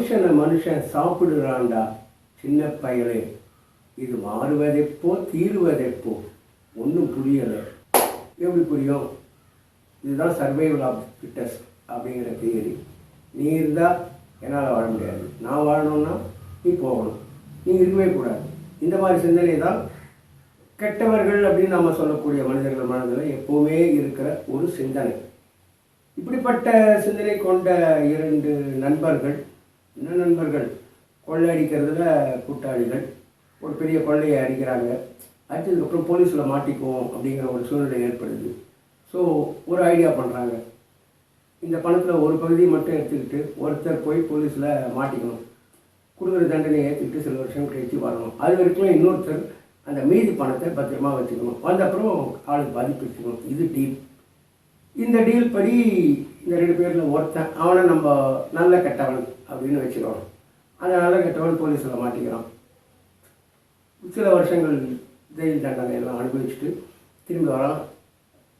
மனுஷன் சாப்பிடுறான்டா சின்ன பயலே, இது மாறுவதெப்போ தீருவதெப்போ, ஒன்றும் புரியலை. எப்படி புரியும்? இதுதான் சர்வைவல் ஆஃப் ஃபிட்டஸ்ட் அப்படிங்கிற தியரி. நீ இருந்தால் என்னால் வாழ முடியாது, நான் வாழணும்னா நீ போகணும், நீ இருக்கவே கூடாது. இந்த மாதிரி சிந்தனை தான் கெட்டவர்கள் அப்படின்னு நம்ம சொல்லக்கூடிய மனிதர்கள் மனதில் எப்போவுமே இருக்கிற ஒரு சிந்தனை. இப்படிப்பட்ட சிந்தனை கொண்ட 2 நண்பர்கள், என்ன நண்பர்கள், கொள்ளையடிக்கிறதுல கூட்டாளிகள், ஒரு பெரிய கொள்ளையை அடிக்கிறாங்க. அடித்ததுக்கப்புறம் போலீஸில் மாட்டிக்குவோம் அப்படிங்கிற ஒரு சூழ்நிலை ஏற்படுது. ஸோ ஒரு ஐடியா பண்ணுறாங்க, இந்த பணத்தில் ஒரு பகுதியை மட்டும் எடுத்துக்கிட்டு ஒருத்தர் போய் போலீஸில் மாட்டிக்கணும், கொடுக்குற தண்டனையை ஏற்றுக்கிட்டு சில வருஷம் கழிச்சு வரணும். அது வரைக்கும் இன்னொருத்தர் அந்த மீதி பணத்தை பத்திரமா வச்சுக்கணும், வந்தப்புறம் ஆளுக்கு பாதிப்பு வச்சுக்கணும். இது டீல். இந்த டீல் படி இந்த 2 பேரில் ஒருத்தன், அவனை நம்ம நல்ல கெட்டவன் அப்படின்னு வச்சுக்கிறோம். அந்த நல்ல கெட்டவன் போலீஸில் மாட்டிக்கிறான். சில வருஷங்கள் ஜெயில் தண்டனை எல்லாம் அனுபவிச்சுட்டு திரும்பி வரான்.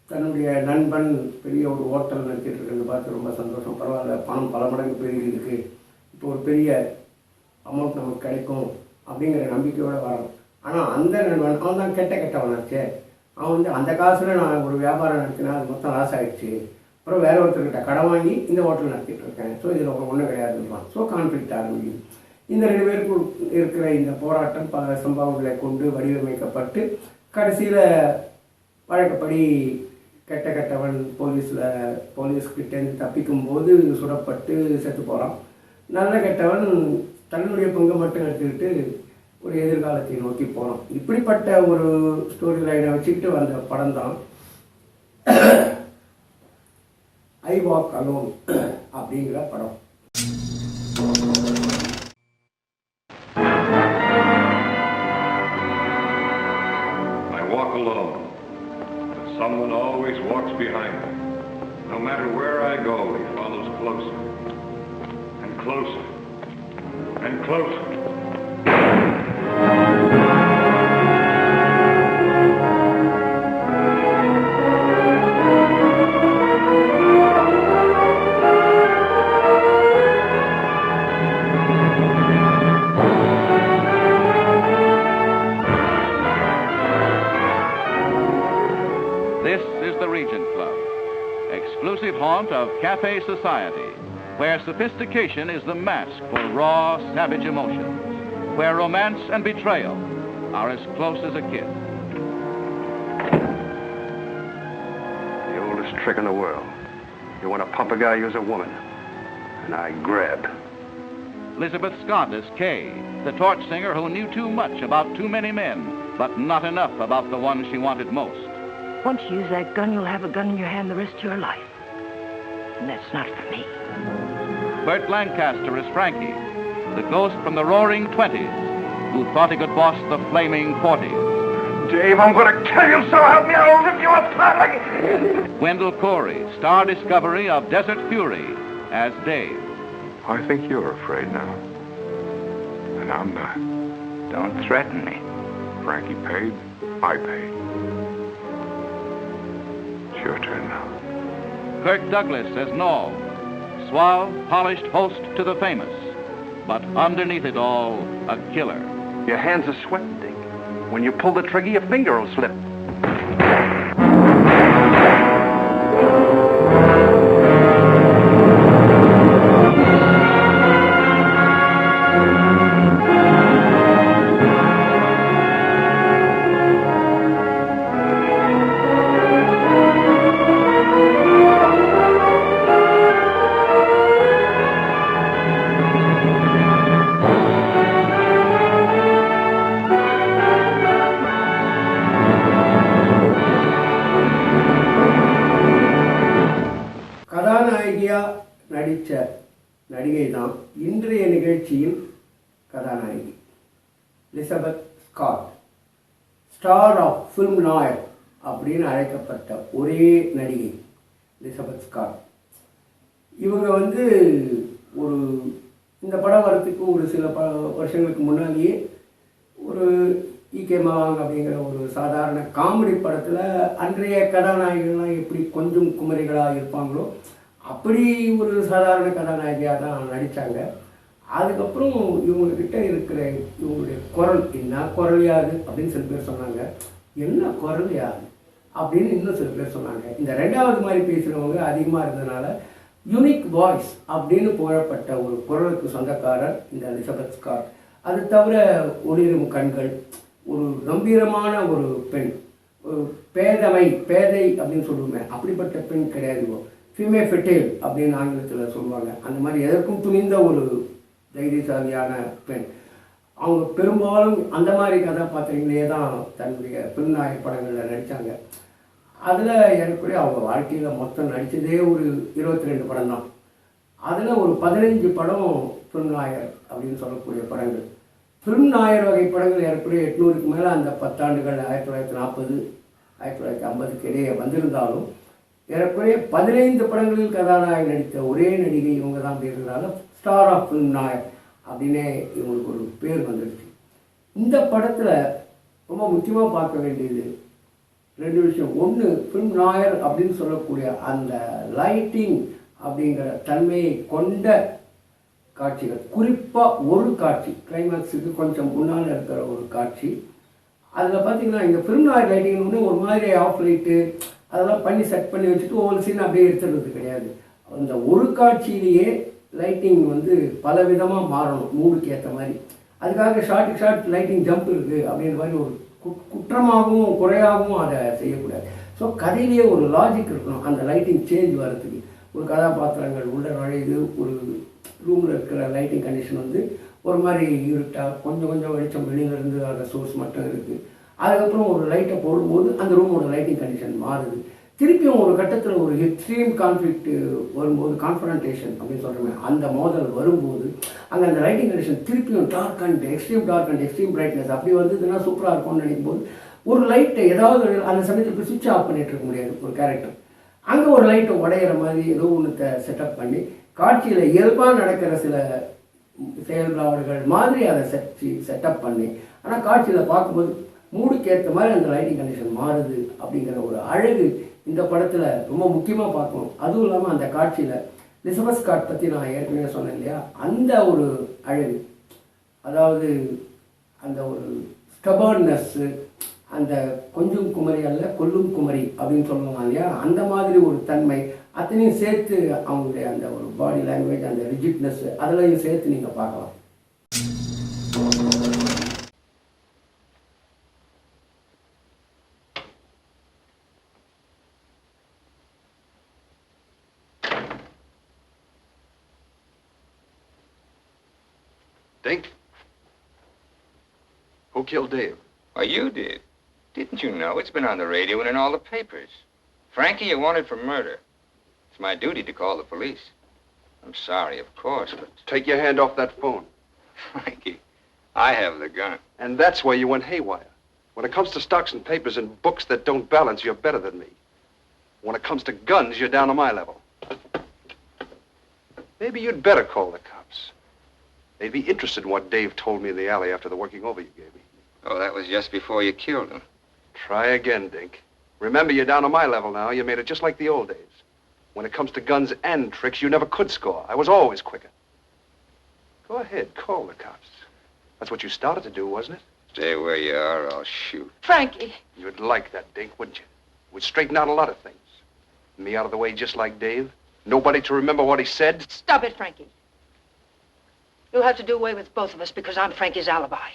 தன்னுடைய நண்பன் பெரிய ஒரு ஹோட்டல் நடத்திட்டு இருக்கிறது பார்த்து ரொம்ப சந்தோஷம். பரவாயில்ல, பணம் பல மடங்கு பெருகி இருக்குது, இப்போ ஒரு பெரிய அமௌண்ட் நமக்கு கிடைக்கும் அப்படிங்கிற நம்பிக்கையோடு வரான். ஆனால் அந்த நண்பன், அவன் தான் கெட்டவனாச்சே. அவன் அந்த காசில் நான் ஒரு வியாபாரம் நடத்தினா அது மொத்தம் லாஸ் ஆகிடுச்சு, அப்புறம் வேற ஒருத்தர்கிட்ட கடன் வாங்கி இந்த ஹோட்டல் நடத்திட்டு இருக்கேன், ஸோ இதில் ஒன்றும் கிடையாதுன்னு. ஸோ கான்ஃப்ளிக்ட் ஆரம்பிக்குது. இந்த 2 பேருக்கும் இருக்கிற இந்த போராட்டம் பல சம்பவங்களை கொண்டு வடிவமைக்கப்பட்டு கடைசியில் வழக்கப்படி கெட்டவன் போலீஸ்கிட்டேருந்து தப்பிக்கும் போது சுடப்பட்டு செத்து போகிறான். நல்ல கெட்டவன் தன்னுடைய பங்கை மட்டும் எடுத்துக்கிட்டு ஒரு எதிர்காலத்தை நோக்கி போகிறோம். இப்படிப்பட்ட ஒரு ஸ்டோரி லைனை வச்சுக்கிட்டு வந்த படம் தான் ஐ வாக் அலோன் அப்படிங்கிற படம். Someone always walks behind me. No matter where I go, he follows closer and closer and closer. Exclusive haunt of cafe society, where sophistication is the mask for raw, savage emotions, where romance and betrayal are as close as a kiss. The oldest trick in the world. You want to pump a guy, use a woman. And I grab. Lizabeth Scot is Kay, the torch singer who knew too much about too many men, but not enough about the one she wanted most. Once you use that gun, you'll have a gun in your hand the rest of your life. And that's not for me. Burt Lancaster is Frankie, the ghost from the roaring 20s, who thought he could boss the flaming 40s. Dave, I'm going to kill you, so help me, I'll rip you apart like... Wendell Corey, star discovery of Desert Fury, as Dave. I think you're afraid now. And I'm not. Don't threaten me. Frankie paid, I paid. It's your turn now. Kirk Douglas as Noir, suave, polished host to the famous, but underneath it all, a killer. Your hands are sweating, Dink. When you pull the trigger, your finger will slip. நடித்த நடிகை தான் இன்றைய நிகழ்ச்சியின் கதாநாயகி லிசபெத் Scott. Star of ஃபில்ம்நாயர் அப்படின்னு அழைக்கப்பட்ட ஒரே நடிகை லிசபெத் ஸ்காட். இவங்க ஒரு இந்த படம் வரத்துக்கு ஒரு சில வருஷங்களுக்கு முன்னாடியே ஒரு ஈகே மாவாங் அப்படிங்கிற ஒரு சாதாரண காமெடி படத்தில் அன்றைய கதாநாயகிகள்லாம் எப்படி கொஞ்சம் குமரிகளாக இருப்பாங்களோ அப்படி ஒரு சாதாரண கதாநாயகியாக தான் நடித்தாங்க. அதுக்கப்புறம் இவங்கக்கிட்ட இருக்கிற இவங்களுடைய குரல் என்ன குரல் யாது அப்படின்னு சில பேர் சொன்னாங்க. என்ன குரல் யாது அப்படின்னு இன்னும் சில பேர் சொன்னாங்க. இந்த ரெண்டாவது மாதிரி பேசுகிறவங்க அதிகமாக இருந்ததுனால யூனிக் வாய்ஸ் அப்படின்னு புகழப்பட்ட ஒரு குரலுக்கு சொந்தக்காரர் இந்த எலிசபெத் ஸ்காட். அது தவிர ஒளிரும் கண்கள், ஒரு கம்பீரமான ஒரு பெண், ஒரு பேதை அப்படின்னு சொல்லுவேன், அப்படிப்பட்ட பெண் கிடையாது. ஃபீமே ஃபெட்டேல் அப்படின்னு ஆங்கிலத்தில் சொல்லுவாங்க. அந்த மாதிரி எதற்கும் துணிந்த ஒரு தைரியசாலியான பெண். அவங்க பெரும்பாலும் அந்த மாதிரி கதாபாத்திரங்களே தான் தன்னுடைய பின்நாயக படங்களில் நடித்தாங்க. அதில் எனக்குரிய அவங்க வாழ்க்கையில் மொத்தம் நடித்ததே ஒரு 22 படம் தான். அதில் ஒரு 15 படம் ஃபில்ம்நாயர் அப்படின்னு சொல்லக்கூடிய படங்கள். ஃபில்ம்நாயர் வகை படங்கள் ஏறக்குறைய 800க்கு மேலே அந்த 10 ஆண்டுகள் 1940 1950க்கு இடையே வந்திருந்தாலும் ஏறக்குறைய 15 படங்களில் கதாநாயகன் நடித்த ஒரே நடிகை இவங்க தான் அப்படின்றதுனால ஸ்டார் ஆஃப் ஃபில்ம்நாயர் அப்படின்னே இவங்களுக்கு ஒரு பேர் வந்துடுச்சு. இந்த படத்தில் ரொம்ப முக்கியமாக பார்க்க வேண்டியது 2 விஷயம். ஒன்று, ஃபில்ம்நாயர் அப்படின்னு சொல்லக்கூடிய அந்த லைட்டிங் அப்படிங்கிற தன்மையை கொண்ட காட்சிகள். குறிப்பாக ஒரு காட்சி, கிளைமேக்ஸுக்கு கொஞ்சம் முன்னால் இருக்கிற ஒரு காட்சி. அதில் பார்த்தீங்கன்னா இந்த ஃபில்ம்நாயர் லைட்டிங் வந்து ஒரு மாதிரி ஆஃப் லைட்டு அதெல்லாம் பண்ணி செட் பண்ணி வச்சுட்டு ஒவ்வொரு சீன் அப்படியே எடுத்துடுறது கிடையாது. அந்த ஒரு காட்சியிலேயே லைட்டிங் வந்து பல விதமாக மாறணும் மூடுக்கு ஏற்ற மாதிரி. அதுக்காக ஷார்ட் லைட்டிங் ஜம்ப் இருக்குது அப்படின்ற மாதிரி ஒரு குற்றமாகவும் குறையாகவும் அதை செய்யக்கூடாது. ஸோ கதையிலேயே ஒரு லாஜிக் இருக்கணும் அந்த லைட்டிங் சேஞ்ச் வர்றதுக்கு. ஒரு கதாபாத்திரங்கள் உள்ள நுழையுது, ஒரு ரூமில் இருக்கிற லைட்டிங் கண்டிஷன் வந்து ஒரு மாதிரி இருட்டாக கொஞ்சம் வெளிச்சம் வெளியிலேருந்து அந்த சோர்ஸ் மட்டும் இருக்குது. அதுக்கப்புறம் ஒரு லைட்டை போடும்போது அந்த ரூமோட லைட்டிங் கண்டிஷன் மாறுது. திருப்பியும் ஒரு கட்டத்தில் ஒரு எக்ஸ்ட்ரீம் கான்ஃப்ளிக்ட் வரும்போது, கான்ஃபரன்டேஷன் அப்படின்னு சொல்கிறோமே, அந்த மோதல் வரும்போது அங்கே அந்த லைட்டிங் கண்டிஷன் திருப்பியும் டார்க் அண்ட் எக்ஸ்ட்ரீம் பிரைட்னஸ் அப்படி வந்ததுன்னா சூப்பராக இருக்கும்னு நினைக்கும் போது ஒரு லைட்டை ஏதாவது அந்த சமயத்துக்கு சுவிட்ச் ஆஃப் பண்ணிட்டு இருக்க முடியாது ஒரு கேரக்டர். அங்கே ஒரு லைட்டை உடையிற மாதிரி ஏதோ ஒன்றத்தை செட்டப் பண்ணி காட்சியில் இயல்பாக நடக்கிற சில செயல்பாடுகள் மாதிரி அதை செட்டப் பண்ணி, ஆனால் காட்சியில் பார்க்கும்போது மூடுக்கு ஏற்ற மாதிரி அந்த லைட்டிங் கண்டிஷன் மாறுது அப்படிங்கிற ஒரு அழகு இந்த படத்தில் ரொம்ப முக்கியமாக பார்க்கணும். அதுவும் இல்லாமல் அந்த காட்சியில் லிசபெத் ஸ்காட் பற்றி நான் ஏற்கனவே சொன்னேன் இல்லையா, அந்த ஒரு அழகு, அதாவது அந்த ஒரு ஸ்டபர்னஸ்ஸு, அந்த கொஞ்சம் குமரி அல்ல கொல்லும் குமரி அப்படின்னு சொல்லுவாங்க இல்லையா, அந்த மாதிரி ஒரு தன்மை அத்தனையும் சேர்த்து அவங்களுடைய அந்த ஒரு பாடி லாங்குவேஜ், அந்த ரிஜிட்னஸ் அதெல்லாம் சேர்த்து நீங்கள் பார்க்கலாம். Dink? Who killed Dave? Why, you did. Didn't you know? It's been on the radio and in all the papers. Frankie, you're wanted for murder. It's my duty to call the police. I'm sorry, of course, but... Take your hand off that phone. Frankie, I have the gun. And that's where you went haywire. When it comes to stocks and papers and books that don't balance, you're better than me. When it comes to guns, you're down to my level. Maybe you'd better call the cops. They'd be interested in what Dave told me in the alley after the working over you gave me. Oh, that was just before you killed him. Try again, Dink. Remember, you're down to my level now. You made it just like the old days. When it comes to guns and tricks, you never could score. I was always quicker. Go ahead, call the cops. That's what you started to do, wasn't it? Stay where you are, or I'll shoot. Frankie! You'd like that, Dink, wouldn't you? It would straighten out a lot of things. Me out of the way just like Dave. Nobody to remember what he said. Stop it, Frankie. You'll have to do away with both of us because I'm Frankie's alibi.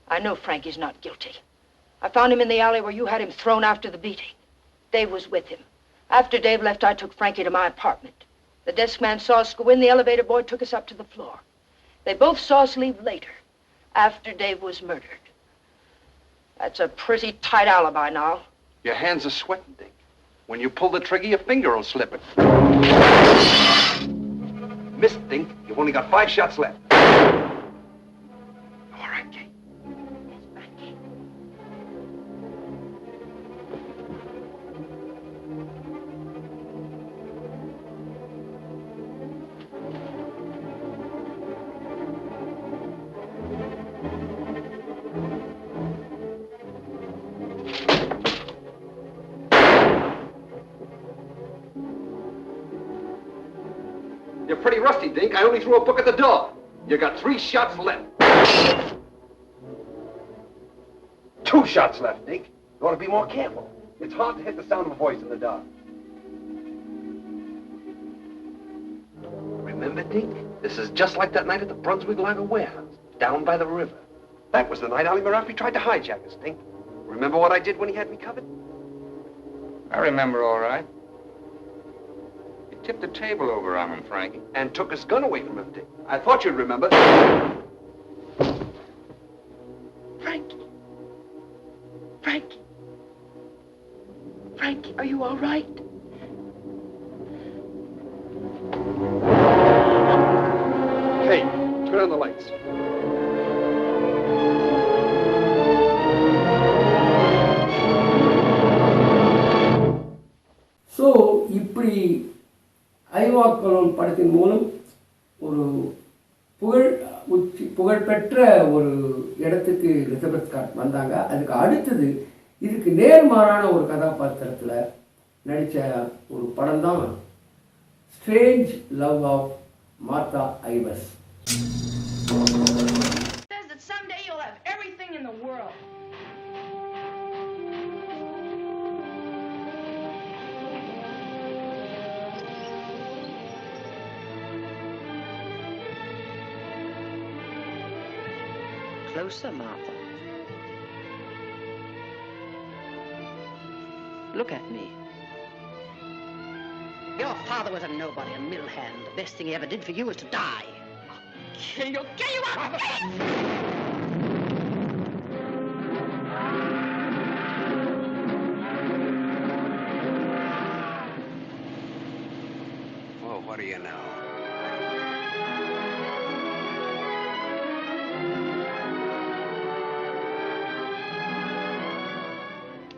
I know Frankie's not guilty. I found him in the alley where you had him thrown after the beating. Dave was with him. After Dave left, I took Frankie to my apartment. The desk man saw us go in. The elevator boy took us up to the floor. They both saw us leave later, after Dave was murdered. That's a pretty tight alibi now. Your hands are sweating, Dink. When you pull the trigger, your finger will slip it. Missed, Dink. You've only got 5 shots left. All right, Kate. You're pretty rusty, Dink. I only threw a book at the door. You got 3 shots left. 2 shots left, Dink. You ought to be more careful. It's hard to hit the sound of a voice in the dark. Remember, Dink? This is just like that night at the Brunswick Lager warehouse, down by the river. That was the night Ali Marafi tried to hijack us, Dink. Remember what I did when he had me covered? I remember all right. You tipped the table over on him, Frankie. And took his gun away from him, Dink. I thought you'd remember. Frankie. Frankie. Frankie, are you all right? Hey, turn on the lights. So இப்படி ஐவாக்களோன் படத்தின் மூலம் ஒரு புகழ்பெற்ற ஒரு இடத்துக்கு லிசபெத் Scott வந்தாங்க. அதுக்கு அடுத்தது இதுக்கு நேர்மாறான ஒரு கதாபாத்திரத்தில் நடித்த ஒரு படம் தான் strange love of Martha Ivers. Says that someday you'll have everything in the world. Closer, Martha. Look at me. Your father was a nobody, a middle hand. The best thing he ever did for you was to die. I'll kill you out of Oh, what do you know?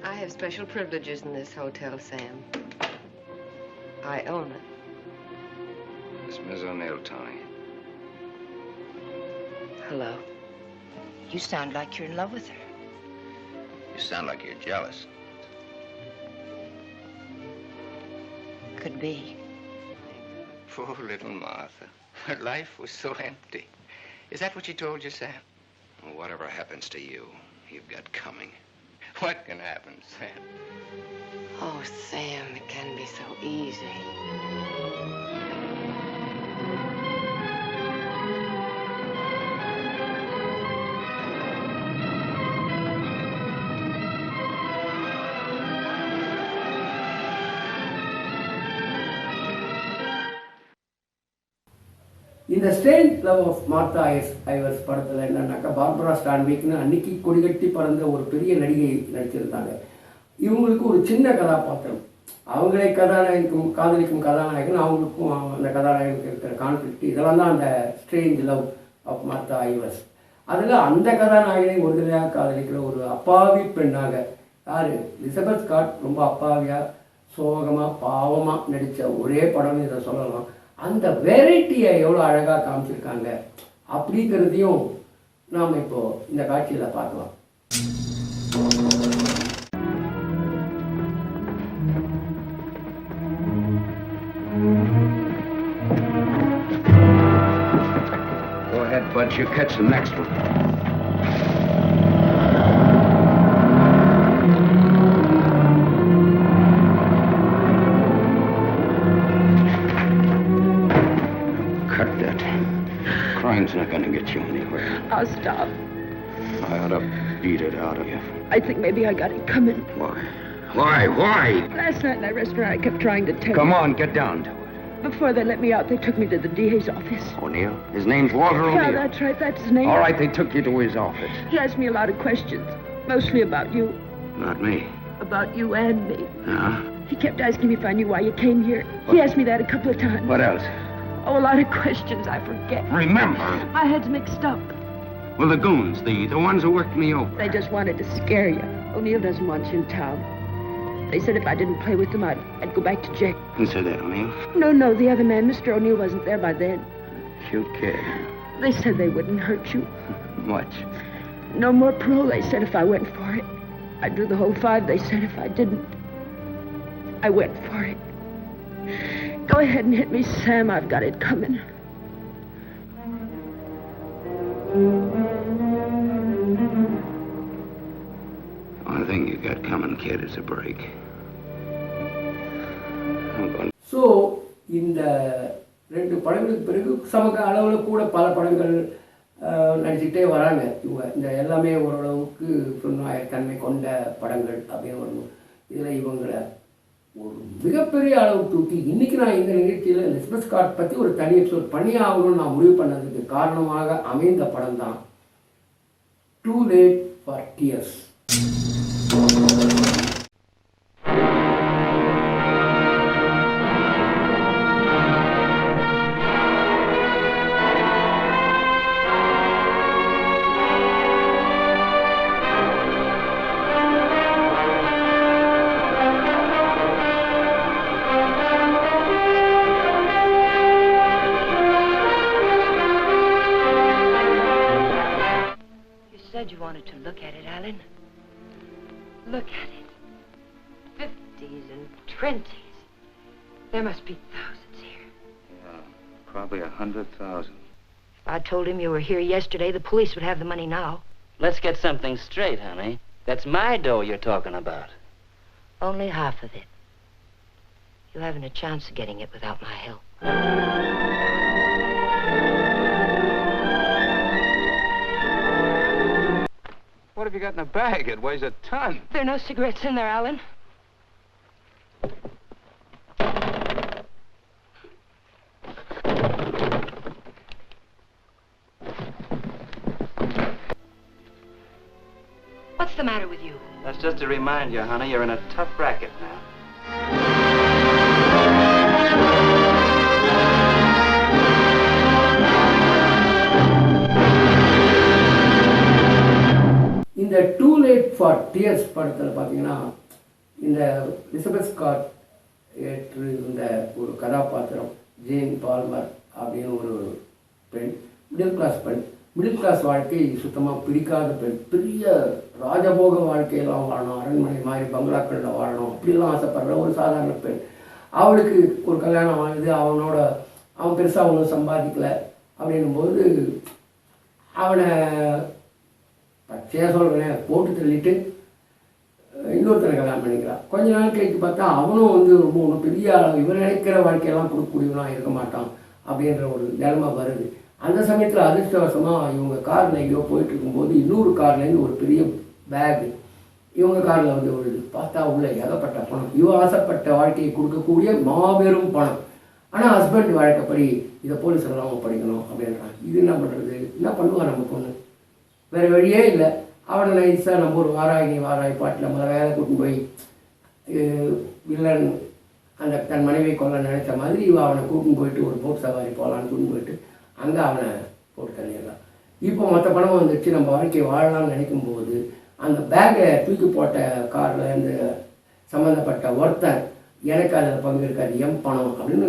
I have special privileges in this hotel, Sam. I own it. It's Miss O'Neill, Tony. Hello. You sound like you're in love with her. You sound like you're jealous. Could be. Poor little Martha. Her life was so empty. Is that what she told you, Sam? Well, whatever happens to you, you've got coming. What can happen, Sam? Oh, Sam, it can be so easy. இந்த strange love of Martha ஐவர்ஸ் படத்தில் என்னன்னாக்கா Barbara ஸ்டான்விக்னு அன்னைக்கு கொடிகட்டி பறந்த ஒரு பெரிய நடிகை நடிச்சிருந்தாங்க. இவங்களுக்கு ஒரு சின்ன கதாபாத்திரம், அவங்களே காதலிக்கும் கதாநாயகன், அவங்களுக்கும் அந்த கதாநாயகனுக்கு இருக்கிற கான்ஃப்ளிக்ட், இதெல்லாம் தான் அந்த ஸ்ட்ரேஞ்ச் லவ் ஆஃப் மார்த்தா ஐவர்ஸ். அதில் அந்த கதாநாயகனை ஒருதலையாக காதலிக்கிற ஒரு அப்பாவி பெண்ணாக யார் லிசபெத் ஸ்காட் ரொம்ப அப்பாவியாக சோகமாக பாவமாக நடித்த ஒரே படம்னு இதை சொல்லலாம். அந்த வெரைட்டியை எவ்வளோ அழகாக காமிச்சிருக்காங்க அப்படிங்கிறதையும் நாம் இப்போது இந்த காட்சியில் பார்க்கலாம். Go ahead, Bud. You catch the next one. Crime's not going to get you anywhere. I'll stop. I ought to beat it out of you. I think maybe I got it coming. Why? Why? Last night in that restaurant, I kept trying to tell Come you. on, get down to it. Before they let me out, they took me to the DA's office. O'Neill? His name's Walter O'Neill. Yeah, that's right. That's his name. All right, they took you to his office. He asked me a lot of questions, mostly about you. Not me. About you and me. Yeah? He kept asking me if I knew why you came here. He asked me that a couple of times. What else? Oh, a lot of questions I forget. Remember. My head's mixed up. Well, the goons, the ones who worked me over. They just wanted to scare you. O'Neill doesn't want you in town. They said if I didn't play with them, I'd go back to jail. Who said that, O'Neill? No, the other man, Mr. O'Neill, wasn't there by then. Cute kid. They said they wouldn't hurt you. Much. No more parole, they said, if I went for it. I'd do the whole 5, they said, if I didn't. I went for it. Go ahead and hit me, Sam. I've got it coming. Only thing you got coming, kid, is a break. I'm going. So இந்த 2 படங்களுக்கு பிறகு சமக அளவில் கூட பல படங்கள் நடிச்சுக்கிட்டே வராங்க இவங்க. இந்த எல்லாமே ஓரளவுக்கு Filmnoir தன்மை கொண்ட படங்கள் அப்படின்னு வரணும். இதில் இவங்களை ஒரு மிகப்பெரிய அளவு தூக்கி இன்றைக்கி நான் இந்த நிகழ்ச்சியில் லிசபெத் ஸ்காட் பற்றி ஒரு தனி எபிசோட் பண்ணி ஆகணும்னு நான் முடிவு பண்ணதுக்கு காரணமாக அமைந்த படம் தான் Too Late for Tears. You wanted to look at it, Alan. Look at it. 50s and 20s. There must be thousands here. Yeah, probably 100,000. If I told him you were here yesterday, the police would have the money now. Let's get something straight, honey. That's my dough you're talking about. Only half of it. You haven't a chance of getting it without my help. What have you got in the bag? It weighs a ton. There are no cigarettes in there, Alan. What's the matter with you? That's just to remind you, honey, you're in a tough racket now. இந்த Too Late for Tears படத்தில் பார்த்தீங்கன்னா இந்த லிசபெத் Scott ஏற்று இருந்த ஒரு கதாபாத்திரம் Jane Palmer அப்படின்னு ஒரு பெண், மிடில் கிளாஸ் வாழ்க்கை சுத்தமாக பிடிக்காத பெண். பெரிய ராஜபோக வாழ்க்கையெல்லாம் வாழணும், அரண்மனை மாதிரி பங்களாக்களில் வாழணும் அப்படிலாம் ஆசைப்படுற ஒரு சாதாரண பெண். அவளுக்கு ஒரு கல்யாணம் ஆகுது, அவன் பெருசாக ஒன்றும் சம்பாதிக்கலை. அப்படின்னும்போது அவனை பச்சையாக சொல்கிறேன் போட்டு தள்ளிட்டு இன்னொருத்தரை கல்யாணம் பண்ணிக்கிறான். கொஞ்ச நாள் கழித்து பார்த்தா அவனும் ரொம்ப ஒன்றும் பெரிய இவர் நினைக்கிற வாழ்க்கையெல்லாம் கொடுக்கக்கூடியவனாக இருக்க மாட்டான் அப்படின்ற ஒரு நிலைமை வருது. அந்த சமயத்தில் அதிர்ஷ்டவசமாக இவங்க காரில் எங்கேயோ போயிட்டு இருக்கும்போது இன்னொரு கார்லேருந்து ஒரு பெரிய பேகு இவங்க காரில் விழுது. பார்த்தா உள்ள ஏகப்பட்ட பணம், இவ ஆசைப்பட்ட வாழ்க்கையை கொடுக்கக்கூடிய மாபெரும் பணம். ஆனால் ஹஸ்பண்ட் வழக்கப்படி இதை போலீஸ் எல்லாம் படிக்கணும் அப்படின்றாங்க. இது என்ன பண்ணுறது, என்ன பண்ணுவான் நம்ம பொண்ணு, வேறு வழியே இல்லை. அவனை நைஸாக நம்ம ஒரு வாராகி பாட்டில் முதல்ல வேலை கூட்டின்னு போய் வில்லன் அந்த தன் மனைவியை கொல்ல நினைச்ச மாதிரி அவனை கூட்டின்னு போயிட்டு ஒரு போட் சவாரி போகலான்னு கூட்டின்னு போயிட்டு அங்கே அவனை போட்டு தள்ளிடலாம். இப்போ மற்ற பணம் வந்துச்சு, நம்ம வாழ்க்கையை வாழலாம்னு நினைக்கும்போது அந்த பேக்கை தூக்கி போட்ட காரில் இருந்து சம்மந்தப்பட்ட ஒருத்தர் எனக்கு அதில் பங்கு இருக்காது, என் பணம் அப்படின்னு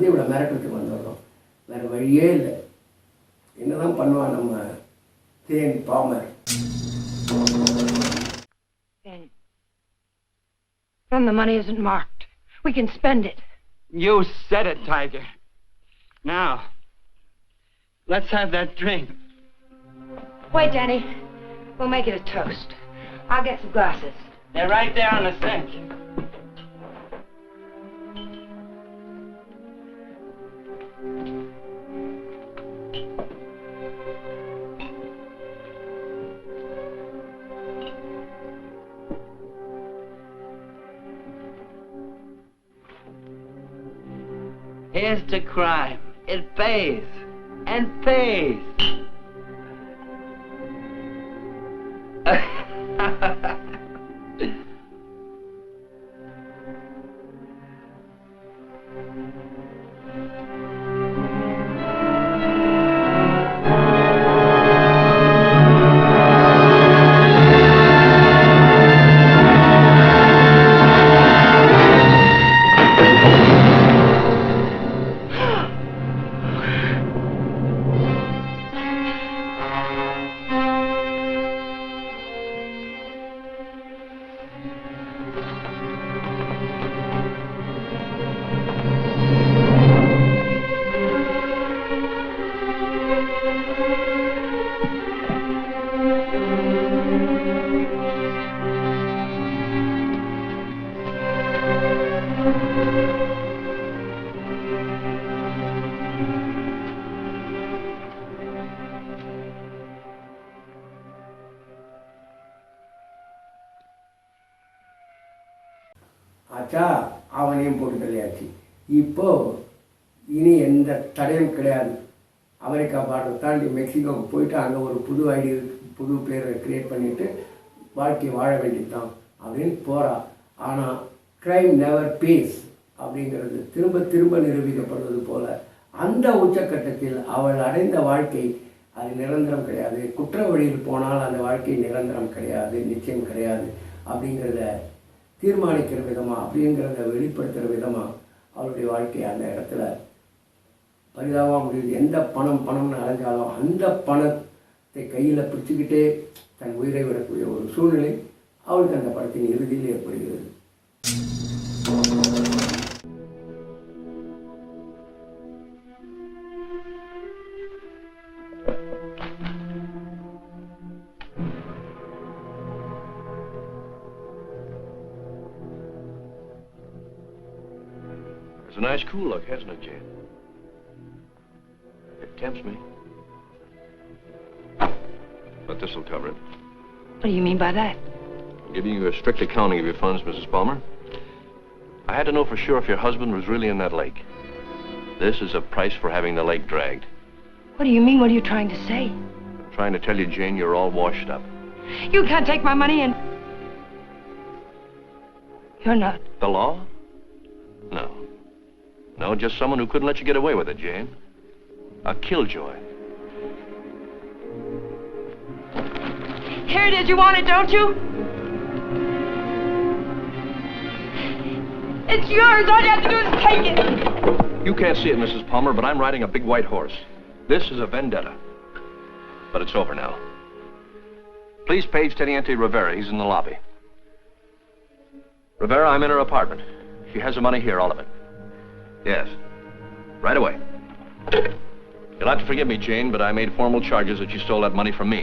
இவ்வளோ மிரட்டுறதுக்கு வந்துடுறோம். வேறு வழியே இல்லை. என்னதான் பண்ணுவான் நம்ம Jane Palmer. Then the money isn't marked. We can spend it. You said it, Tiger. Now, let's have that drink. Wait, Danny. We'll make it a toast. I'll get some glasses. They're right there on the sink. Here's to crime. It pays. And pays. ஆச்சா, அவனையும் போட்டு தள்ளியாச்சு. இப்போது இனி எந்த தடையும் கிடையாது. America border தாண்டி மெக்சிகோவுக்கு போயிட்டு அங்கே ஒரு புது ஐடி புது பேரை க்ரியேட் பண்ணிவிட்டு வாழ்க்கையை வாழ வேண்டியதுதான் அப்படின்னு போகிறா. ஆனால் க்ரைம் நெவர் பேஸ் அப்படிங்கிறது திரும்ப திரும்ப நிரூபிக்கப்படுவது போல அந்த உச்சக்கட்டத்தில் அவள் அடைந்த வாழ்க்கை அது நிரந்தரம் கிடையாது. குற்ற வழியில் போனால் அந்த வாழ்க்கை நிரந்தரம் கிடையாது, நிச்சயம் கிடையாது அப்படிங்கிறத தீர்மானிக்கிற விதமாக, அப்படிங்கிறத வெளிப்படுத்துகிற விதமாக அவளுடைய வாழ்க்கை அந்த இடத்துல பரிதாபமாக முடியுது. எந்த பணம்னு அலைஞ்சாலும் அந்த பணத்தை கையில் பிடிச்சிக்கிட்டே தன் உயிரை விடக்கூடிய ஒரு சூழ்நிலை அவளுக்கு அந்த படத்தின் இறுதியில் ஏற்படுகிறது. It's a nice cool look, hasn't it, Jane? It tempts me. But this'll cover it. What do you mean by that? I'm giving you a strict accounting of your funds, Mrs. Palmer. I had to know for sure if your husband was really in that lake. This is a price for having the lake dragged. What do you mean? What are you trying to say? I'm trying to tell you, Jane, you're all washed up. You can't take my money and... You're not. The law? No. No, just someone who couldn't let you get away with it, Jane. A killjoy. Here it is. You want it, don't you? It's yours. All you have to do is take it. You can't see it, Mrs. Palmer, but I'm riding a big white horse. This is a vendetta. But it's over now. Please page Teniente Rivera. He's in the lobby. Rivera, I'm in her apartment. She has the money here, all of it. Yes. Right away. You'll have to forgive me, Jane, but I made formal charges that you stole that money from me.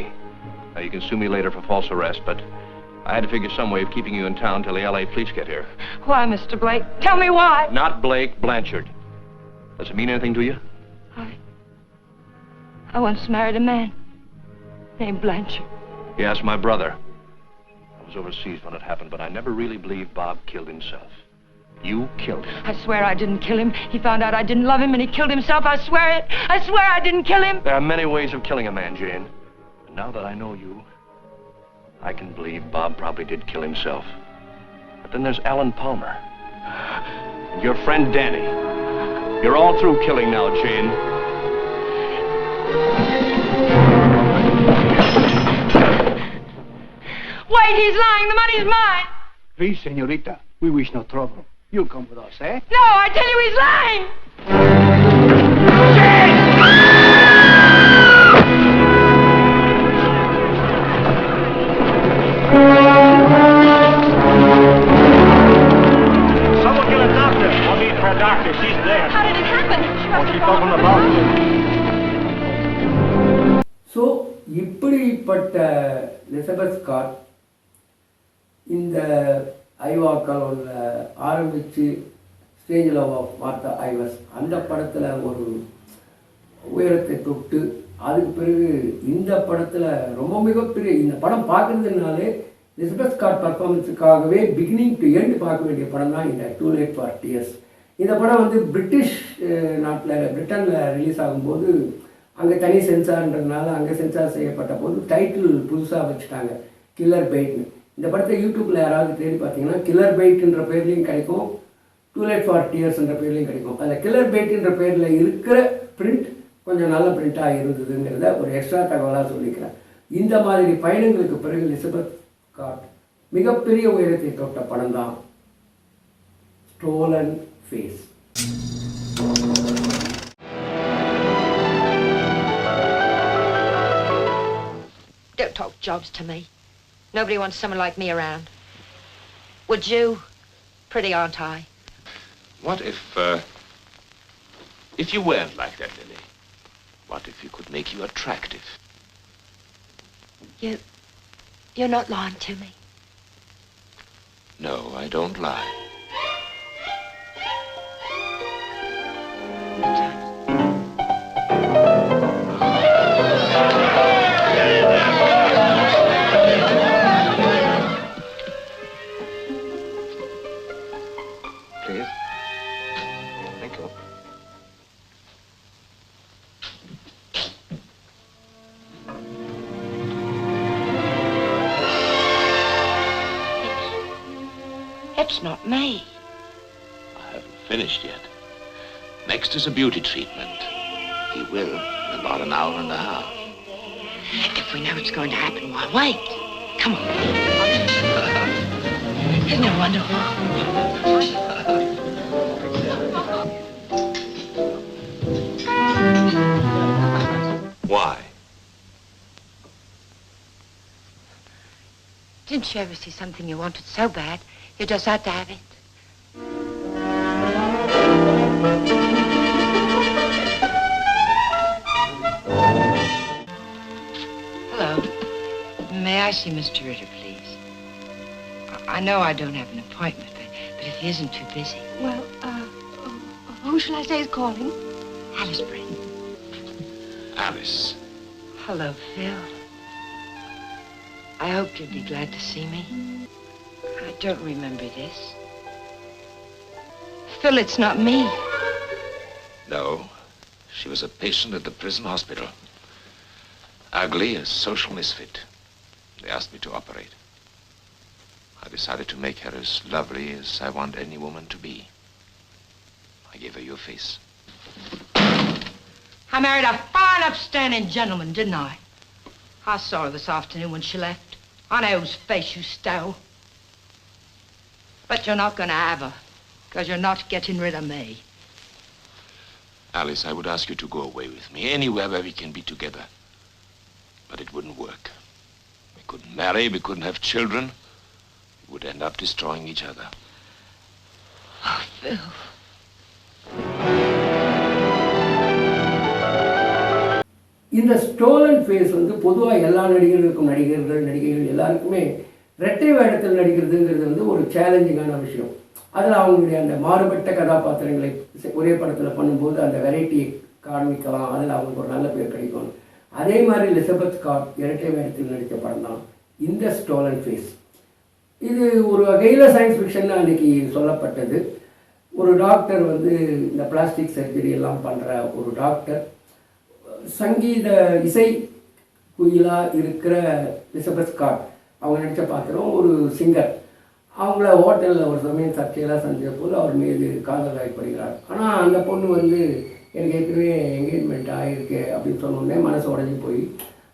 Now, you can sue me later for false arrest, but I had to figure some way of keeping you in town till the L.A. police get here. Why, Mr. Blake? Tell me why. Not Blake, Blanchard. Does it mean anything to you? I once married a man named Blanchard. Yes, my brother. I was overseas when it happened, but I never really believed Bob killed himself. You killed him. I swear I didn't kill him. He found out I didn't love him and he killed himself. I swear it. I swear I didn't kill him. There are many ways of killing a man, Jane. And now that I know you, I can believe Bob probably did kill himself. But then there's Alan Palmer. And your friend Danny. You're all through killing now, Jane. Wait, he's lying. The money's mine. Please, señorita, we wish no trouble. You'll come with us, eh? No, I tell you he's lying. Someone get a doctor. I'll need for a doctor. She's there. How did it happen? Oh, she's talking about so இப்படிப்பட்ட லிசபெத் Scott இந்த ஐவாக்கால் ஆரம்பித்து stage love of Martha ஐவர்ஸ் அந்த படத்தில் ஒரு உயரத்தை தொட்டு அதுக்கு பிறகு இந்த படத்தில் ரொம்ப மிகப்பெரிய இந்த படம் பார்க்குறதுனாலே லிசபெத் ஸ்காட் பர்ஃபார்மன்ஸுக்காகவே பிகினிங் டு எண்ட் பார்க்க வேண்டிய படம் தான் இந்த டூ லேட் ஃபார் டியர்ஸ். இந்த படம் வந்து பிரிட்டிஷ் பிரிட்டனில் ரிலீஸ் ஆகும்போது அங்கே தனி சென்சார்ன்றதுனால அங்கே சென்சார் செய்யப்பட்ட போது டைட்டில் புதுசாக வச்சுட்டாங்க, கில்லர் பைட்னு. இந்த படத்தை யூடியூப்பில் யாராவது தேடி பார்த்தீங்கன்னா கில்லர் பைட்ன்ற பேர்லேயும் கிடைக்கும், டூ லேட் ஃபார் டியர்ஸ்ன்ற பேர்லேயும் கிடைக்கும். அதில் கில்லர் பைட்ன்ற பேரில் இருக்கிற பிரிண்ட் கொஞ்சம் நல்ல பிரிண்ட்டாக இருந்ததுங்கிறத ஒரு எக்ஸ்ட்ரா தகவலாக சொல்லிக்கிறேன். இந்த மாதிரி பயணங்களுக்கு பிறகு லிசபெத் ஸ்காட் மிகப்பெரிய உயரத்தை தொட்ட படம் தான் stolen face. Don't talk jobs to me. Nobody wants someone like me around. Would you? Pretty, aren't I? What if you weren't like that, Lily? What if you could make you attractive? You're not lying to me. No, I don't lie. please. Thank you. It's not me. I haven't finished yet. Next is a beauty treatment. He will in about an hour and a half. If we know it's going to happen, why wait? Come on. Isn't it wonderful? Why? Didn't you ever see something you wanted so bad, you just had to have it? Hello. May I see Mr. Ritter, please? I know I don't have an appointment, but if he isn't too busy. Well, who shall I say is calling? Alice Britton. Alice. Hello, Phil. I hope you'll be glad to see me. I don't remember this. Phil, it's not me. No. She was a patient at the prison hospital. Ugly, a social misfit. They asked me to operate. I decided to make her as lovely as I want any woman to be. I gave her your face. I married a fine, upstanding gentleman, didn't I? I saw her this afternoon when she left. I know whose face you stole. But you're not going to have her, because you're not getting rid of me. Alice, I would ask you to go away with me, anywhere where we can be together. But it wouldn't work. We couldn't marry, we couldn't have children. We would end up destroying each other. Oh, Phil. இந்த stolon face வந்து பொதுவாக எல்லா நடிகர்களுக்கும் நடிகைகள் எல்லாருக்குமே இரட்டை வேடத்தில் நடிக்கிறதுங்கிறது வந்து ஒரு சேலஞ்சிங்கான விஷயம். அதில் அவங்களுடைய அந்த மாறுபட்ட கதாபாத்திரங்களை ஒரே படத்தில் பண்ணும்போது அந்த வெரைட்டியை காண்பிக்கலாம், அதில் அவங்களுக்கு ஒரு நல்ல பேர் கிடைக்கும். அதே மாதிரி லிசபெத் ஸ்காட் இரட்டை வேடத்தில் நடித்த படம் தான் இந்த ஸ்டோலன் ஃபேஸ். இது ஒரு வகையில் சயின்ஸ் ஃபிக்ஷன் அன்றைக்கி சொல்லப்பட்டது. ஒரு டாக்டர் வந்து இந்த பிளாஸ்டிக் சர்ஜரி எல்லாம் பண்ணுற ஒரு டாக்டர், சங்கீத இசை குயிலாக இருக்கிற லிசபெத் ஸ்காட் அவங்க நடித்த பாத்திரம் ஒரு சிங்கர். அவங்கள ஹோட்டலில் ஒரு சமயம் சர்ச்சையெல்லாம் சந்தித்த போது அவர் மீது காதல் வாய்ப்படுகிறார். ஆனால் அந்த பொண்ணு வந்து எனக்கு ஏற்கனவே என்கேஜ்மெண்ட் ஆகிருக்கு அப்படின்னு சொன்னோடனே மனசு உடஞ்சி போய்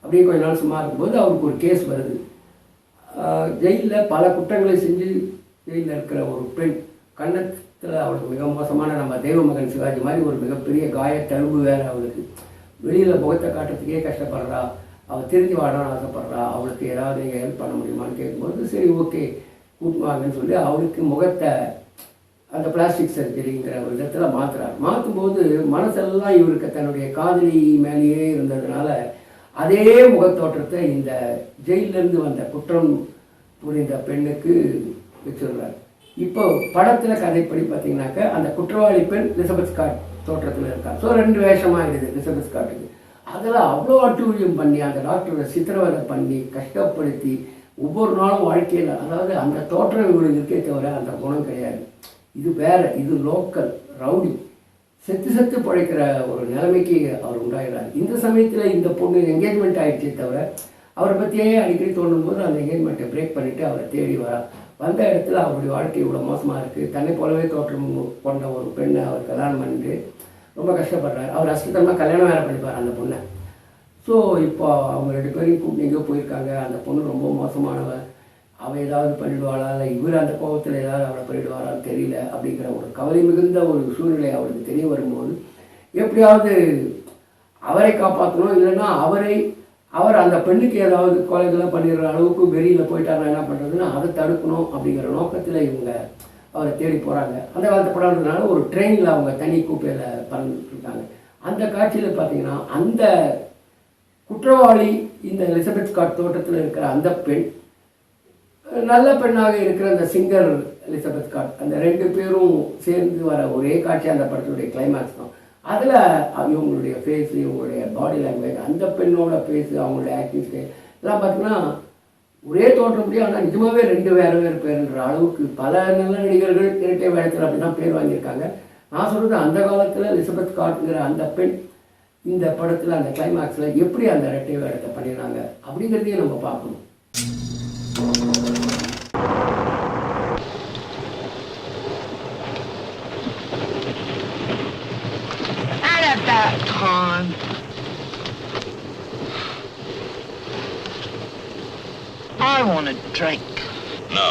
அப்படியே கொஞ்ச நாள் சும்மா இருக்கும்போது அவருக்கு ஒரு கேஸ் வருது. ஜெயிலில் பல குற்றங்களை செஞ்சு ஜெயிலில் இருக்கிற ஒரு பெண், கன்னத்தில் அவளுக்கு மிக மோசமான நம்ம தெய்வமகன் சிவாஜி மாதிரி ஒரு மிகப்பெரிய காயத்தழும்பு வேறு அவளுக்கு. வெளியில் முகத்தை காட்டுறதுக்கே கஷ்டப்படுறா, அவள் திரும்பி வாழணும்னு ஆசைப்படுறா. அவளுக்கு ஏதாவது நீங்கள் ஹெல்ப் பண்ண முடியுமான்னு கேட்கும்போது சரி ஓகே கூட்டுவாங்கன்னு சொல்லி அவளுக்கு முகத்தை அந்த பிளாஸ்டிக் சர்ஜரிங்கிற ஒரு விதத்தில் மாற்றுறாரு. மாற்றும்போது மனசெல்லாம் இவருக்கு தன்னுடைய காதலி மேலேயே இருந்ததுனால அதே முகத்தோற்றத்தை இந்த ஜெயிலிருந்து வந்த குற்றம் புரிந்த பெண்ணுக்கு வச்சுருந்தார். இப்போ படத்தில் கதைப்படி பார்த்தீங்கன்னாக்கா அந்த குற்றவாளி பெண் லிசபெத் ஸ்காட் தோற்றத்தில் இருக்கார். ஸோ 2 வேஷமாகிடுது லிசபெத் ஸ்காட்டுக்கு. அதில் அவ்வளோ அட்டூழியம் பண்ணி அந்த டாக்டரை சித்திரவதை பண்ணி கஷ்டப்படுத்தி ஒவ்வொரு நாளும் வாழ்க்கையில், அதாவது அந்த தோற்றம் இவங்களுக்கு இருக்கே தவிர அந்த குணம் கிடையாது. இது வேறு, இது லோக்கல் ரவுடி, செத்து பழைக்கிற ஒரு நிலைமைக்கு அவர் உண்டாகிறார். இந்த சமயத்தில் இந்த பொண்ணு என்கேஜ்மெண்ட் ஆகிடுச்சே தவிர அவரை பற்றியே அடிக்கடி தோணும்போது அந்த என்கேஜ்மெண்ட்டை பிரேக் பண்ணிவிட்டு அவரை தேடி வந்த இடத்துல அவருடைய வாழ்க்கை இவ்வளோ மோசமாக இருக்குது. தன்னை போலவே தோற்றம் கொண்ட ஒரு பெண்ணை அவர் கல்யாணம் பண்ணிட்டு ரொம்ப கஷ்டப்படுறார். அவர் அஷ்டத்தமாக கல்யாணம் வேறு பண்ணிப்பார் அந்த பொண்ணை. ஸோ இப்போ அவங்க 2 பேரையும் கூப்பிட்டு எங்கேயோ போயிருக்காங்க. அந்த பொண்ணு ரொம்ப மோசமானவன், அவள் ஏதாவது பண்ணிடுவாளா இல்லை இவர் அந்த கோபத்தில் ஏதாவது அவளை பண்ணிடுவாரான்னு தெரியல அப்படிங்கிற ஒரு கவலை மிகுந்த ஒரு சூழ்நிலை அவருக்கு தெரிய வரும்போது எப்படியாவது அவரை காப்பாற்றணும், இல்லைன்னா அவர் அந்த பெண்ணுக்கு ஏதாவது கொலைகள்லாம் பண்ணிடுற அளவுக்கு வெளியில் போயிட்டாருன்னா என்ன பண்ணுறதுன்னா அதை தடுக்கணும் அப்படிங்கிற நோக்கத்தில் இவங்க அவரை தேடி போகிறாங்க. அந்த காலத்து படம்ன்றதுனால ஒரு ட்ரெயினில் அவங்க தனி கூப்பையில் பறந்துட்டுருக்காங்க. அந்த காட்சியில் பார்த்தீங்கன்னா அந்த குற்றவாளி இந்த லிசபெத் ஸ்காட் தோட்டத்தில் இருக்கிற அந்த பெண், நல்ல பெண்ணாக இருக்கிற அந்த சிங்கர் லிசபெத் ஸ்காட், அந்த 2 பேரும் சேர்ந்து வர ஒரே காட்சி அந்த படத்துடைய கிளைமேக்ஸ் தான். அதில் இவங்களுடைய ஃபேஸு, இவங்களுடைய பாடி லாங்குவேஜ், அந்த பெண்ணோட ஃபேஸு, அவங்களுடைய ஆக்டிங் ஸ்டைல் எல்லாம் பார்த்தீங்கன்னா ஒரே தோற்றம் முடியும், ஆனால் நிஜமாகவே ரெண்டு வேறு வேறு பேருன்ற அளவுக்கு பல நல்ல நடிகர்கள் இரட்டை வேடத்தில் அப்படி தான் பேர் வாங்கியிருக்காங்க. நான் சொல்கிறது அந்த காலத்தில் லிசபெத் ஸ்காட்ங்கிற அந்த பெண் இந்த படத்தில் அந்த கிளைமேக்ஸில் எப்படி அந்த இரட்டை வேடத்தை பண்ணிடுறாங்க அப்படிங்கிறதையும் நம்ம பார்க்கணும். At that time. I want a drink. No.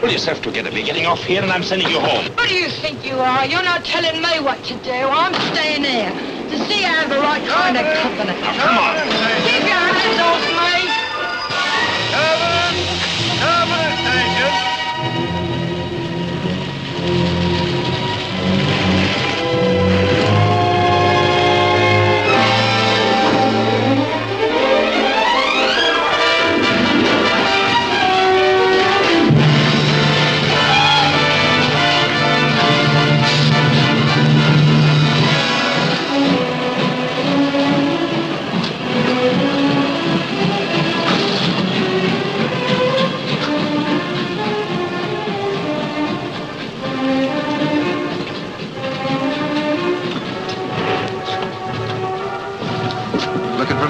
Pull yourself together. We're getting off here and I'm sending you home. Who do you think you are? You're not telling me what to do. I'm staying here to see I have the right kind of company. Now, come on. Keep your hands off me.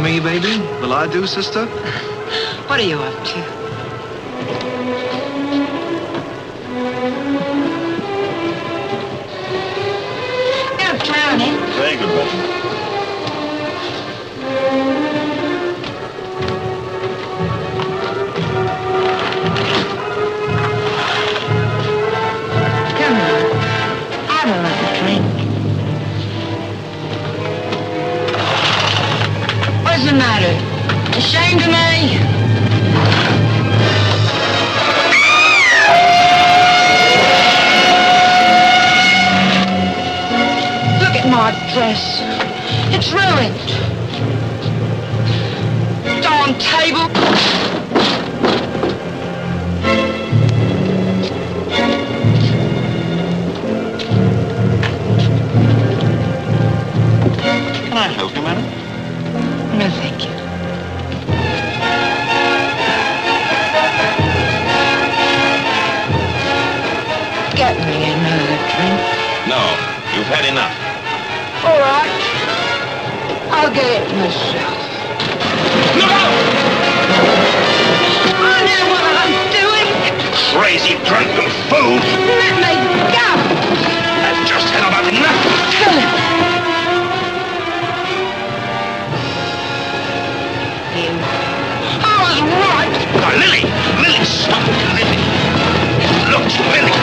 Me, baby? Will I do, sister? What are you up to? You're drowning. Very good, buddy. Come on. Have a little drink. What's the matter? Ashamed of me? Look at my dress. It's ruined. Darn table. Can I help you, madam? No, thank you. Get me another drink. No, you've had enough. All right. I'll get it myself. Look out! I know what I'm doing. Crazy drunken fool! Let me go. I've just had about enough. I was right. Now, Lily! Lily, stop it, Lily! Look, Lily!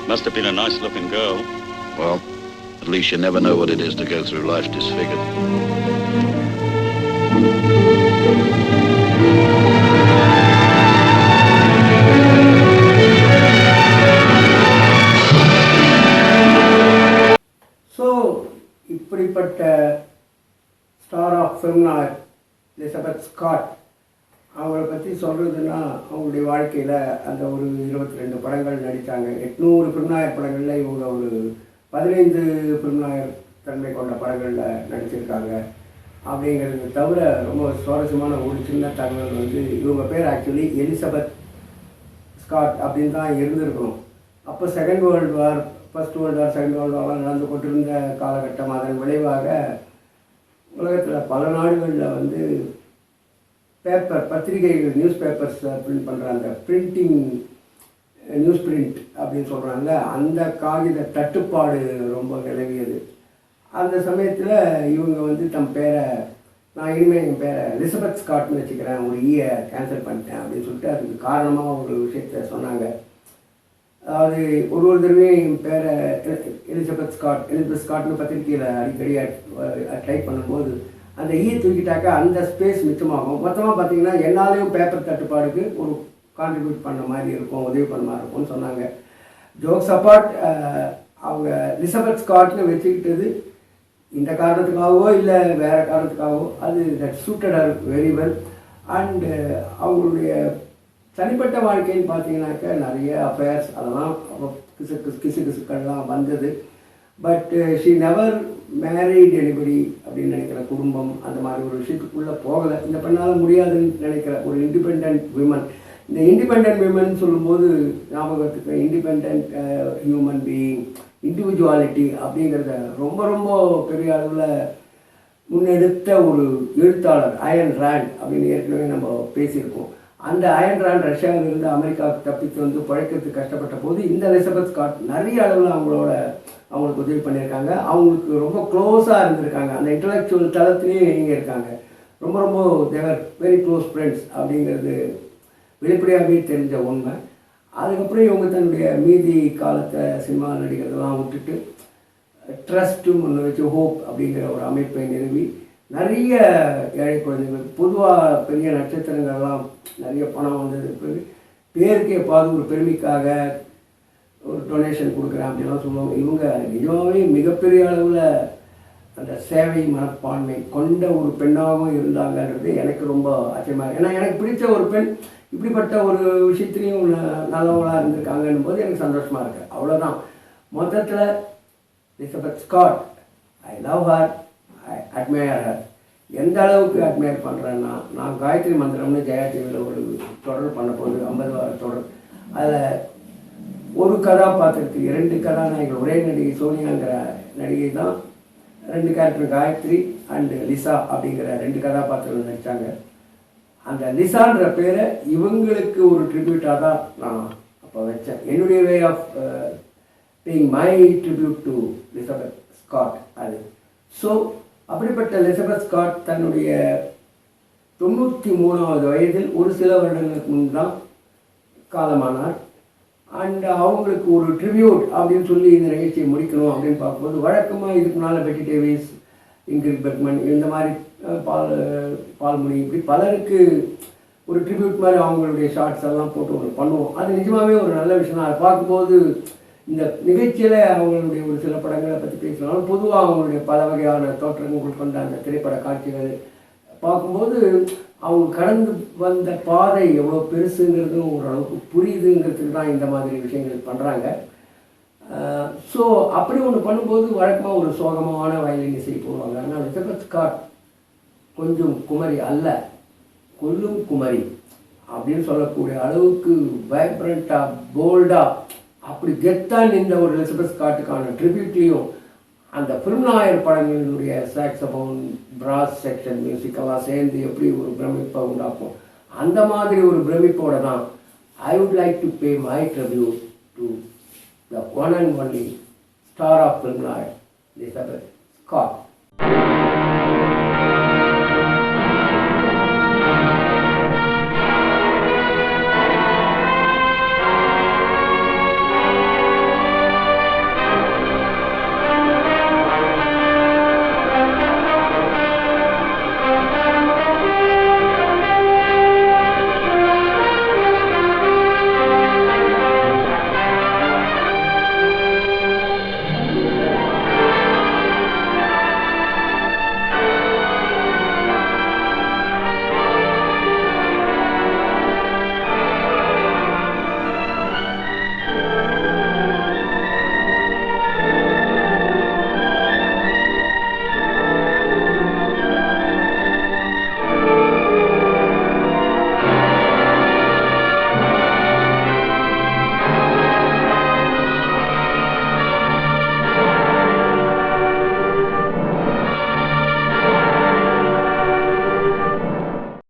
Must have been a nice-looking girl. Well, at least you never know what it is to go through life disfigured. So இப்படிப்பட்ட star of ஃபில்ம்னார் லிசபெத் Scott அவங்கள பற்றி சொல்கிறதுன்னா அவங்களுடைய வாழ்க்கையில் அந்த ஒரு 22 படங்கள் நடித்தாங்க. 800 ஃபில்ம்நாயர் படங்களில் இவங்க ஒரு 15 ஃபில்ம்நாயர் தன்மை கொண்ட படங்களில் நடிச்சிருக்காங்க. அப்படிங்கிறது தவிர ரொம்ப சுவாரஸ்யமான ஒரு சின்ன தகவல் வந்து இவங்க பேர் ஆக்சுவலி எலிசபெத் ஸ்காட் அப்படின்னு தான் இருந்திருக்கணும். அப்போ second world war, first world war, second world வார்லாம் நடந்து கொண்டிருந்த காலகட்டம். அதன் விளைவாக உலகத்தில் பல நாடுகளில் வந்து பேப்பர் பத்திரிகைகள் நியூஸ் பேப்பர்ஸ் பிரிண்ட் பண்ணுற அந்த பிரிண்டிங் நியூஸ் பிரிண்ட் அப்படின்னு சொல்கிறாங்க. அந்த காகித தட்டுப்பாடு ரொம்ப நிலவியது. அந்த சமயத்தில் இவங்க வந்து தம் பேரை நான் இனிமேல் என் பேரை லிசபெத் ஸ்காட்னு வச்சுக்கிறேன், ஒரு ஈயை கேன்சல் பண்ணிட்டேன் அப்படின்னு சொல்லிட்டு அதுக்கு காரணமாக ஒரு விஷயத்த சொன்னாங்க. அதாவது ஒரு தடவையும் என் பேரை எலிசபெத் ஸ்காட்னு பத்திரிக்கையில் அடிக்கடி டைப் பண்ணும்போது அந்த ஈயை தூக்கிட்டாக்கா அந்த ஸ்பேஸ் மிச்சமாகும். மொத்தமாக பார்த்தீங்கன்னா என்னாலையும் பேப்பர் தட்டுப்பாடுக்கு ஒரு கான்ட்ரிபியூட் பண்ண மாதிரி இருக்கும், உதவி பண்ண மாதிரி இருக்கும்னு சொன்னாங்க. ஜோக்ஸ் அப்பார்ட், அவங்க லிசபெத் ஸ்காட்னு வச்சுக்கிட்டது இந்த காரணத்துக்காகவோ இல்லை வேறு காரணத்துக்காகவோ அது that suited are very well. And அவங்களுடைய தனிப்பட்ட வாழ்க்கைன்னு பார்த்தீங்கன்னாக்கா நிறைய அஃபேர்ஸ் அதெல்லாம் கிசுக்கள்லாம் வந்தது. But she never married anybody அப்படின்னு நினைக்கிற குடும்பம் அந்த மாதிரி ஒரு விஷயத்துக்குள்ளே போகலை. இந்த பெண்ணால் முடியாதுன்னு நினைக்கிற ஒரு இண்டிபெண்ட் விமன். இந்த இண்டிபெண்ட் விமன் சொல்லும்போது ஞாபகத்துக்கு இண்டிபெண்ட் ஹியூமன் பீயிங், இண்டிவிஜுவாலிட்டி அப்படிங்கிறத ரொம்ப ரொம்ப பெரிய அளவில் முன்னெடுத்த ஒரு எழுத்தாளர் அயன் ராண்ட் அப்படின்னு ஏற்கனவே நம்ம பேசியிருக்கோம். அந்த அயன் ராண்ட் ரஷ்யாவிலிருந்து அமெரிக்காவுக்கு தப்பித்து வந்து பழைக்கிறதுக்கு கஷ்டப்பட்ட போது இந்த எலிசபெத் ஸ்காட் நிறைய அளவில் அவங்களுக்கு உதவி பண்ணியிருக்காங்க. அவங்களுக்கு ரொம்ப க்ளோஸாக இருந்திருக்காங்க, அந்த இன்டலெக்சுவல் தளத்திலேயே இங்கே இருக்காங்க. ரொம்ப ரொம்ப தேவர் வெரி க்ளோஸ் ஃப்ரெண்ட்ஸ் அப்படிங்கிறது வெளிப்படையாகவே தெரிஞ்ச உண்மை. அதுக்கப்புறம் இவங்க தன்னுடைய மீதி காலத்தை சினிமா நடிக்கிறதெல்லாம் விட்டுட்டு ட்ரஸ்ட்டும் ஒன்று வச்சு ஹோப் அப்படிங்கிற ஒரு அமைப்பை நிறுவி நிறைய ஏழை குழந்தைங்களுக்கு பொதுவாக பெரிய நட்சத்திரங்கள்லாம் நிறைய பணம் வந்தது பேருக்கு எப்பாவது ஒரு பெருமைக்காக ஒரு டொனேஷன் கொடுக்குறேன் அப்படின்லாம் சொல்லுவாங்க. இவங்க நிஜமாகவே மிகப்பெரிய அளவில் அந்த சேவை மனப்பான்மை கொண்ட ஒரு பெண்ணாகவும் இருந்தாங்கன்றது எனக்கு ரொம்ப ஆச்சரியமாக. ஏன்னா எனக்கு பிடிச்ச ஒரு பெண் இப்படிப்பட்ட ஒரு விஷயத்துலேயும் நல்லவங்களாக இருந்திருக்காங்கன்னும் போது எனக்கு சந்தோஷமாக இருக்குது. அவ்வளோதான். மொத்தத்தில் Lizabeth Scott, I love her, I admire her. எந்த அளவுக்கு அட்மையர் பண்ணுறேன்னா, நான் காயத்ரி மந்திரம்னு ஜெயா டிவியில் ஒரு தொடர் பண்ண போது 50 வார தொடர், அதில் ஒரு கதாபாத்திரத்துக்கு 2 கதாநாயகர்கள், ஒரே நடிகை சோனியாங்கிற நடிகை தான் 2 கேரக்டர் காயத்ரி அண்டு லிசா அப்படிங்கிற 2 கதாபாத்திரங்கள் நடித்தாங்க. அந்த லிசான்ற பேரை இவங்களுக்கு ஒரு ட்ரிபியூட்டாக தான் நான் அப்போ வச்சேன். என்னுடைய way of paying my tribute to Lizabeth Scott அது. ஸோ அப்படிப்பட்ட லிசபெத் ஸ்காட் தன்னுடைய 93வது வயதில் ஒரு சில வருடங்களுக்கு முன் தான் காலமானார். அண்ட் அவங்களுக்கு ஒரு ட்ரிபியூட் அப்படின்னு சொல்லி இந்த நிகழ்ச்சியை முடிக்கணும் அப்படின்னு பார்க்கும்போது வழக்கமாக இதுக்கு முன்னால் பெட்டி டேவிஸ், இங்கிரிட் பெர்க்மன், இந்த மாதிரி பால்முனி இப்படி பலருக்கு ஒரு ட்ரிபியூட் மாதிரி அவங்களுடைய ஷார்ட்ஸ் எல்லாம் போட்டு ஒன்று பண்ணுவோம். அது நிஜமாகவே ஒரு நல்ல விஷயம் தான். அதை பார்க்கும்போது இந்த நிகழ்ச்சியில் அவங்களுடைய ஒரு சில படங்களை பற்றி பேசினாலும் பொதுவாக அவங்களுடைய பல வகையான தோற்றங்கள் கொண்ட அந்த திரைப்பட காட்சிகள் பார்க்கும்போது அவங்க கடந்து வந்த பாதை எவ்வளோ பெருசுங்கிறதும் ஓரளவுக்கு புரியுதுங்கிறதுக்கு தான் இந்த மாதிரி விஷயங்கள் பண்ணுறாங்க. ஸோ அப்படி ஒன்று பண்ணும்போது வழக்கமாக ஒரு சோகமான வயலின் இசை போடுவாங்க. ஆனால் லிசபெத் ஸ்காட் கொஞ்சம் குமரி அல்ல, கொல்லும் குமரி அப்படின்னு சொல்லக்கூடிய அளவுக்கு வைப்ரண்ட்டாக போல்டாக அப்படி கெத்தான் இந்த ஒரு லிசபெத் ஸ்காட்டுக்கான ட்ரிபியூட்லேயும் அந்த ஃபில்ம்நாயர் படங்களினுடைய சாக்ஸபோன், பிராஸ் செக்ஷன் மியூசிக்கெல்லாம் சேர்ந்து எப்படி ஒரு பிரமிப்பை உண்டாக்கும், அந்த மாதிரி ஒரு பிரமிப்போட தான் I would like to pay my tribute to the one and only star of Filmnoir, Lizabeth Scot.